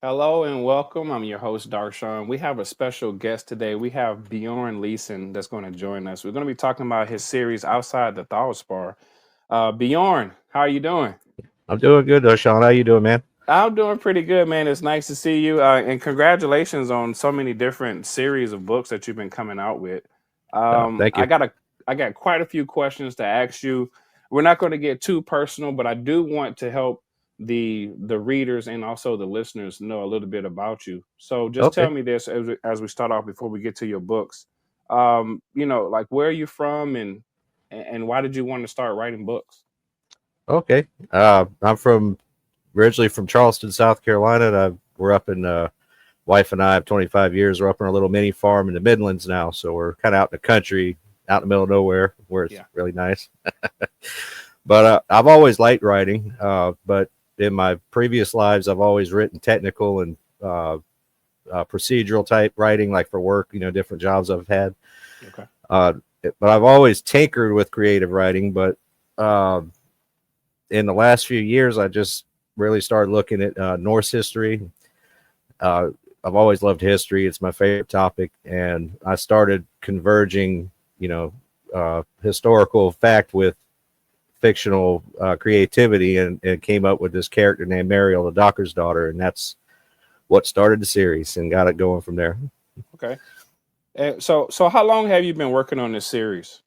Hello and welcome. I'm your host, Darshawn. We have a special guest today. We have Bjorn Leesson that's going to join us. We're going to be talking about his series Outside the Thalsparr. Bjorn, how are you doing? I'm doing good, though, Sean. How you doing, man? I'm doing pretty good, man. It's nice to see you. And congratulations on so many different series of books that you've been coming out with. Um, Thank I you. got a, I got quite a few questions to ask you. We're not going to get too personal, but I do want to help the readers and also the listeners know a little bit about you. So just tell Okay. me this as we start off before we get to your books. Like where are you from and why did you want to start writing books? Okay. I'm from originally from Charleston, South Carolina. And we're up in wife and I have 25 years. We're up on a little mini farm in the Midlands now, so we're kind of out in the country, out in the middle of nowhere, where it's Yeah. really nice. But I've always liked writing. But in my previous lives, I've always written technical and procedural type writing, like for work. Different jobs I've had. Okay. Uh, but I've always tinkered with creative writing. But uh, in the last few years, I just really started looking at Norse history. Uh, I've always loved history; it's my favorite topic, and I started converging, historical fact with fictional creativity, and came up with this character named Mariel, the Docker's daughter, and that's what started the series and got it going from there. Okay. So how long have you been working on this series?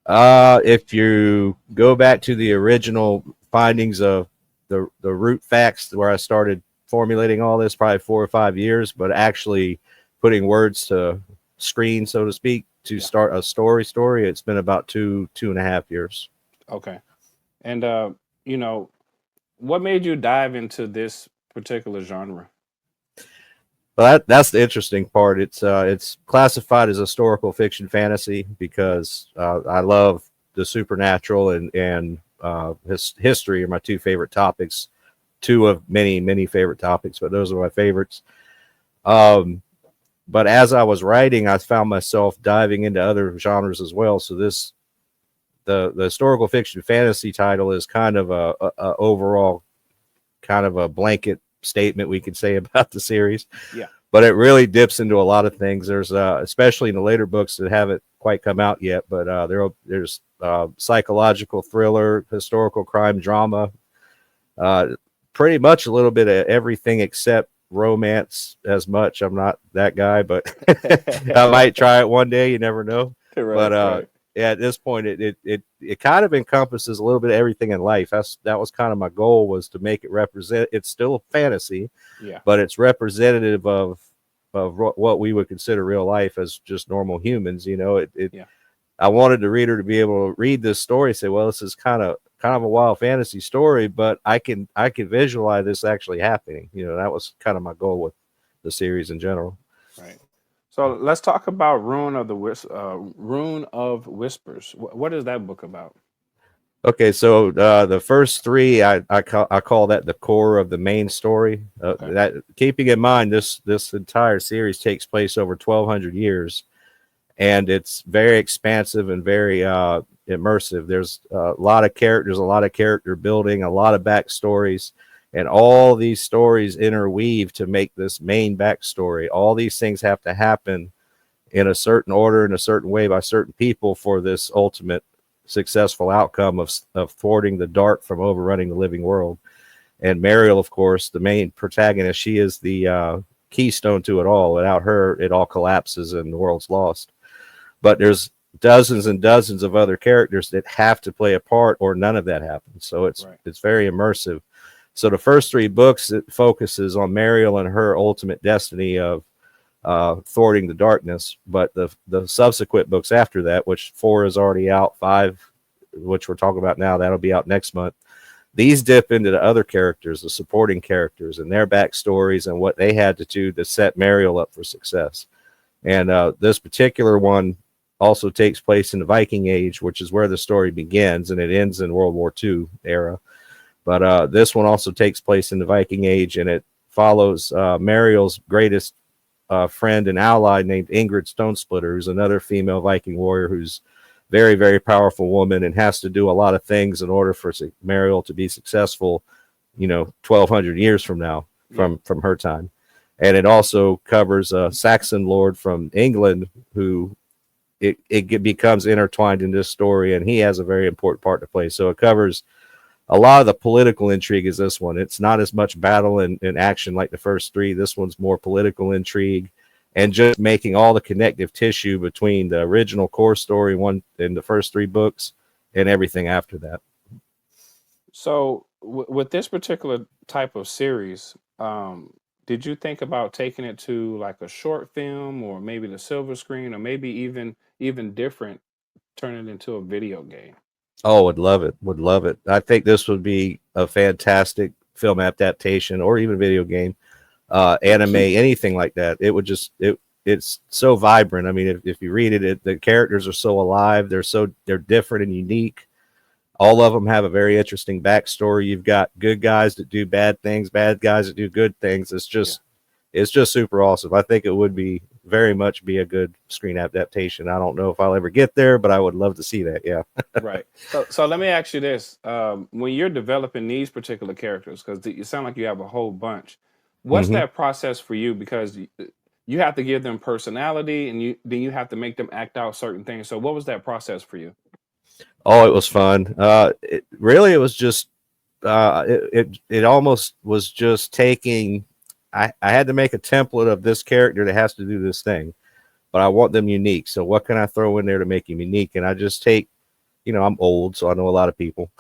If you go back to the original findings of the root facts where I started formulating all this, probably 4 or 5 years, but actually putting words to screen, so to speak, to Yeah. start a story, it's been about 2.5 years. Okay. And you know, what made you dive into this particular genre? Well, that's the interesting part. It's classified as historical fiction fantasy Yeah. because I love the supernatural and history are my two favorite topics, two of many favorite topics, but those are my favorites. Um, but as I was writing, I found myself diving into other genres as well. So the historical fiction fantasy title is kind of a overall kind of a blanket statement we could say about the series, Yeah. but it really dips into a lot of things. There's especially in the later books that haven't quite come out yet, but there's psychological thriller, historical crime drama, uh, pretty much a little bit of everything except romance. As much, I'm not that guy, but I might try it one day. You never know. But Right, right. yeah, at this point, it kind of encompasses a little bit of everything in life. That was kind of my goal, was to make it represent. It's still a fantasy, Yeah. but it's representative of what we would consider real life as just normal humans. Yeah. I wanted the reader to be able to read this story and say, well, this is kind of a wild fantasy story, but I can visualize this actually happening. That was kind of my goal with the series in general. Right. So let's talk about Rune of Whispers. What is that book about? Okay, so the first three, I call that the core of the main story. Okay. That keeping in mind this entire series takes place over 1,200 years, and it's very expansive and very immersive. There's a lot of characters, a lot of character building, a lot of backstories, and all these stories interweave to make this main backstory. All these things have to happen in a certain order, in a certain way, by certain people for this ultimate successful outcome of thwarting the dark from overrunning the living world. And Mariel, of course, the main protagonist, she is the keystone to it all. Without her, it all collapses and the world's lost. But there's dozens and dozens of other characters that have to play a part, or none of that happens. So it's Right. it's very immersive. So the first three books, it focuses on Mariel and her ultimate destiny of thwarting the darkness. But the subsequent books after that, which four is already out, five, which we're talking about now, that'll be out next month. These dip into the other characters, the supporting characters, and their backstories and what they had to do to set Mariel up for success. And this particular one also takes place in the Viking Age, which is where the story begins, and it ends in World War II era. But this one also takes place in the Viking Age, and it follows Mariel's greatest friend and ally named Ingrid Stonesplitter, who's another female Viking warrior who's very, very powerful woman and has to do a lot of things in order for Mariel to be successful, 1,200 years from now. Yeah. from her time. And it also covers a Saxon lord from England who becomes intertwined in this story, and he has a very important part to play. So it covers a lot of the political intrigue is this one. It's not as much battle and action like the first three. This one's more political intrigue and just making all the connective tissue between the original core story one in the first three books and everything after that. So with this particular type of series, did you think about taking it to like a short film or maybe the silver screen or maybe even different, turn it into a video game? Oh, would love it. Would love it. I think this would be a fantastic film adaptation or even video game, anime, anything like that. It would just it's so vibrant. I mean, if you read it, the characters are so alive. They're different and unique. All of them have a very interesting backstory. You've got good guys that do bad things, bad guys that do good things. Yeah. It's just super awesome. I think it would be very much be a good screen adaptation. I don't know if I'll ever get there, but I would love to see that. Yeah. Right. So let me ask you this: when you're developing these particular characters, because you sound like you have a whole bunch, what's hmm that process for you? Because you have to give them personality, and you have to make them act out certain things. So what was that process for you? Oh, it was fun. It was just it almost was just taking. I had to make a template of this character that has to do this thing, but I want them unique. So what can I throw in there to make him unique? And I just take, I'm old, so I know a lot of people,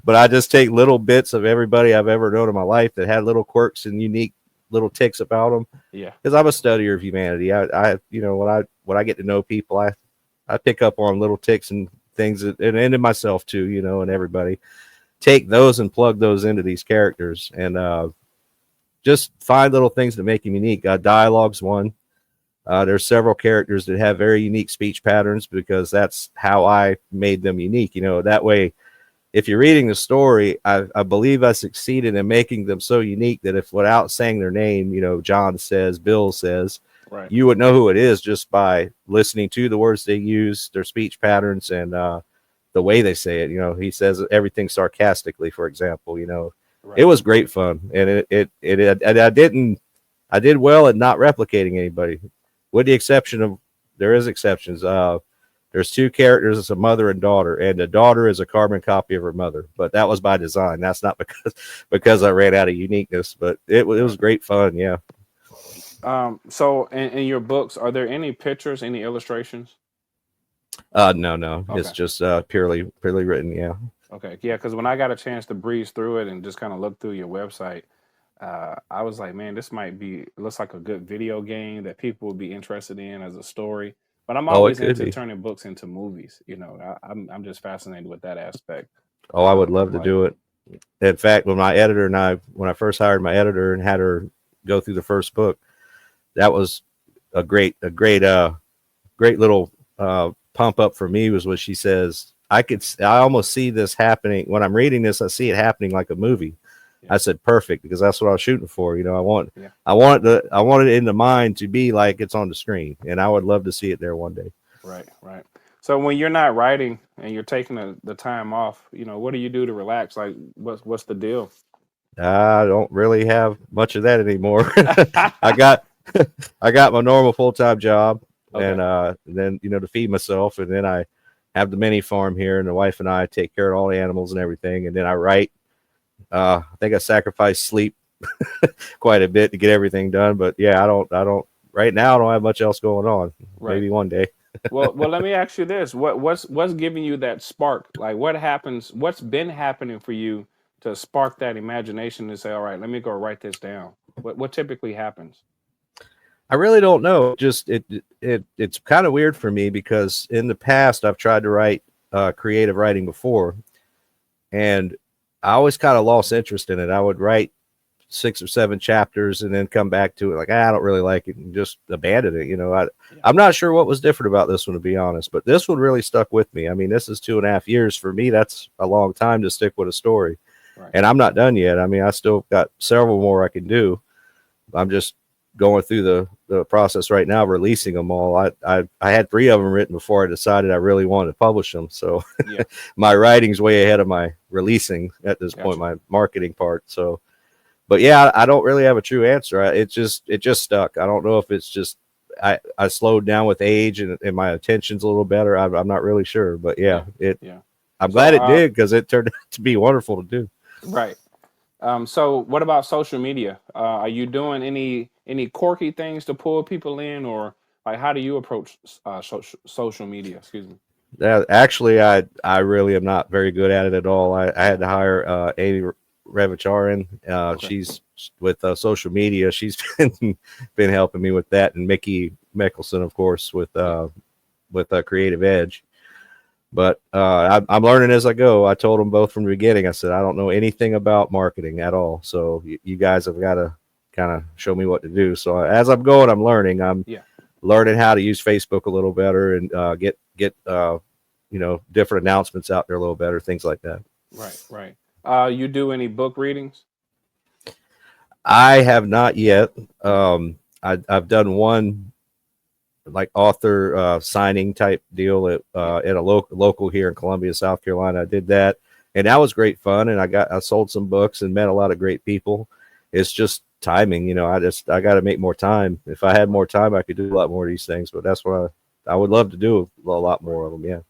but I just take little bits of everybody I've ever known in my life that had little quirks and unique little ticks about them. Yeah. Because I'm a studier of humanity. When I get to know people, I pick up on little ticks and things, and in myself too, and everybody. Take those and plug those into these characters, and just find little things to make them unique. Dialogue's one. There's several characters that have very unique speech patterns because that's how I made them unique. That way, if you're reading the story, I believe I succeeded in making them so unique that if without saying their name, John says, Bill says, Right. you would know who it is just by listening to the words they use, their speech patterns, and the way they say it. He says everything sarcastically, for example. It Right. was great fun, and and I did well at not replicating anybody, with the exception of there is exceptions. There's two characters, it's a mother and daughter, and the daughter is a carbon copy of her mother, but that was by design. That's not because I ran out of uniqueness, but it was Right. great fun. Yeah. So in your books, are there any pictures, any illustrations? No, it's Okay. just purely written. Yeah. Okay. Yeah, because when I got a chance to breeze through it and just kind of look through your website, I was like, man, this might be looks like a good video game that people would be interested in as a story. But I'm Oh, it always could into be. turning books into movies. I'm just fascinated with that aspect Oh, I would of love to writing. do it. In fact, when I first hired my editor and had her go through the first book, that was a great little pump up for me was what she says. I almost see this happening when I'm reading this. I see it happening like a movie. Yeah. I said perfect because that's what I was shooting for. Yeah. I wanted it in the mind to be like it's on the screen, and I would love to see it there one day. Right. Right. So when you're not writing and you're taking the time off, what do you do to relax? Like, what's the deal? I don't really have much of that anymore. I got I got my normal full time job, and Okay. then to feed myself, and then I have the mini farm here, and the wife and I take care of all the animals and everything, and then I write. I think I sacrifice sleep quite a bit to get everything done, but yeah, I don't right now. I don't have much else going on. Right. Maybe one day. Well, let me ask you this: what's giving you that spark? Like, what happens? What's been happening for you to spark that imagination to say, "All right, let me go write this down." What typically happens? I really don't know. Just it's kind of weird for me because in the past I've tried to write creative writing before, and I always kind of lost interest in it. I would write 6 or 7 chapters and then come back to it like I don't really like it and just abandon it. Yeah. I'm not sure what was different about this one to be honest, but this one really stuck with me. I mean, this is 2.5 years for me. That's a long time to stick with a story, Right. and I'm not done yet. I mean, I still got several more I can do. I'm just going through the process right now, releasing them all. I had 3 of them written before I decided I really wanted to publish them. So Yeah. my writing's way ahead of my releasing at this point, Gotcha. my marketing part. So But yeah, I don't really have a true answer. It just stuck. I don't know if it's just I slowed down with age and my attention's a little better. I'm not really sure, but yeah, Yeah, it. yeah. I'm So, glad it did because it turned out to be wonderful to do. right. So what about social media? Are you doing any quirky things to pull people in, or like how do you approach social media? Excuse me. Actually, I really am not very good at it at all. I Yeah. had to hire Amy Revicharan. Okay. She's with social media. She's been helping me with that, and Mickey Mickelson, of course, Yeah. with Creative Edge. But I'm learning as I go. I told them both from the beginning. I said I don't know anything about marketing at all. So you guys have got to kind of show me what to do. So as I'm going, I'm learning. I'm Yeah. learning how to use Facebook a little better and get different announcements out there a little better, things like that. Right. Right. You do any book readings? I have not yet. I've done one like author signing type deal Yeah. at a local here in Columbia, South Carolina. I did that, and that was great fun. And I sold some books and met a lot of great people. It's just timing, I got to make more time. If I had Right. more time, I could do a lot more of these things. But that's what I would love to do a lot Right. more of them. Yeah,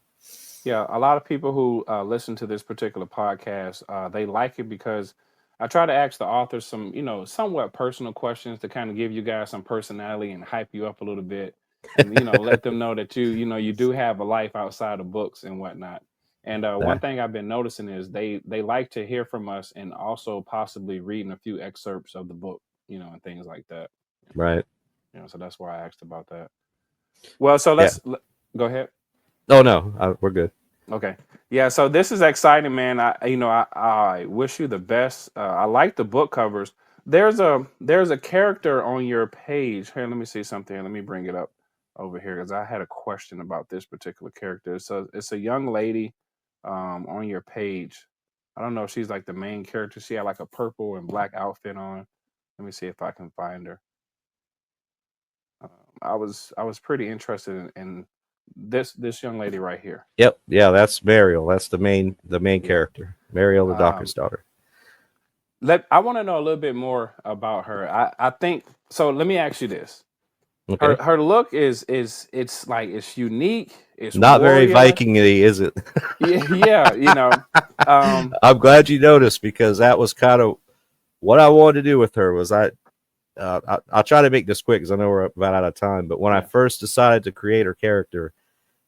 Yeah, a lot of people who listen to this particular podcast, they like it because I try to ask the authors some, somewhat personal questions to kind of give you guys some personality and hype you up a little bit, and let them know that you do have a life outside of books and whatnot. And one that, thing I've been noticing is they like to hear from us and also possibly reading a few excerpts of the book, and things like that. right. So that's why I asked about that. Well, so Yeah. go ahead. Oh no, we're good. Okay. Yeah, so this is exciting, man. I wish you the best. I like the book covers. There's a character on your page. Here, let me see something. Let me bring it up over here because I had a question about this particular character. So it's a young lady on your page. I don't know if she's like the main character. She had like a purple and black outfit on. Let me see if I can find her. Um, I was pretty interested in this young lady right here. Yep. Yeah, that's Mariel. That's the main Yeah. character. Mariel, the doctor's Um, daughter. Let I want to know a little bit more about her. I think so. Let me ask you this: her Okay. her look is it's like it's unique. It's Not very warrior. Viking-y, is it? Yeah, yeah. Um, I'm glad you noticed because that was kind of what I wanted to do with her. I'll try to make this quick because I know we're about out of time. But when I yeah, first decided to create her character,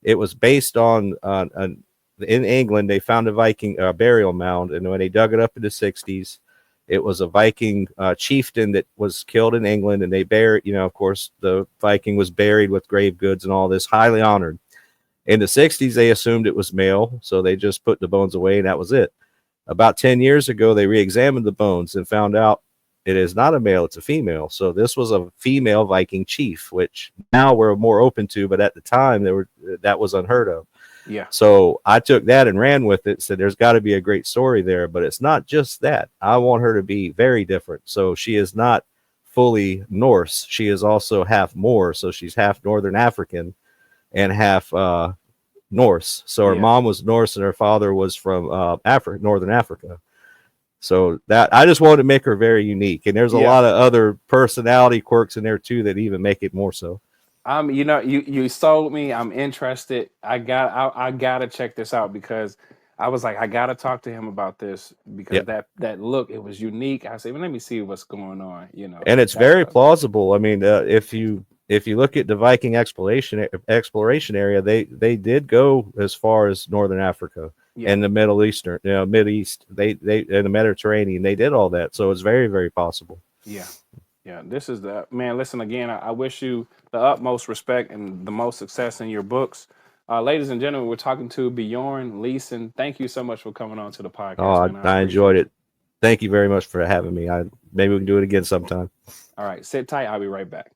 it was based on in England they found a Viking burial mound, and when they dug it up in the '60s, it was a Viking chieftain that was killed in England, and they buried. Of course, the Viking was buried with grave goods and all this, highly honored. In the '60s, they assumed it was male, so they just put the bones away, and that was it. About 10 years ago, they re examined the bones and found out it is not a male, it's a female. So this was a female Viking chief, which now we're more open to, but at the time, that was unheard of. yeah, So I took that and ran with it, said there's got to be a great story there, but it's not just that. I want her to be very different. So she is not fully Norse. She is also half Moor. So she's half Northern African and half Norse. So her yeah, mom was Norse and her father was from Africa, Northern Africa. So that I just wanted to make her very unique. And there's a yeah. lot of other personality quirks in there too that even make it more so. You sold me. I'm interested. I gotta check this out because I was like, I gotta talk to him about this because Yep. that look, it was unique. I said, well, let me see what's going on. And it's That's very what. plausible. I mean, if you look at the Viking exploration area, they did go as far as Northern Africa Yeah. and the Middle Eastern, Mid East. They and the Mediterranean. They did all that, so it's very very possible. Yeah. Yeah. This is the man. Listen again. I wish you the utmost respect and the most success in your books. Ladies and gentlemen, we're talking to Bjorn Leesson. Thank you so much for coming on to the Oh, podcast, man. I I enjoyed appreciate you. it. Thank you very much for having me. Maybe we can do it again sometime. All right. Sit tight. I'll be right back.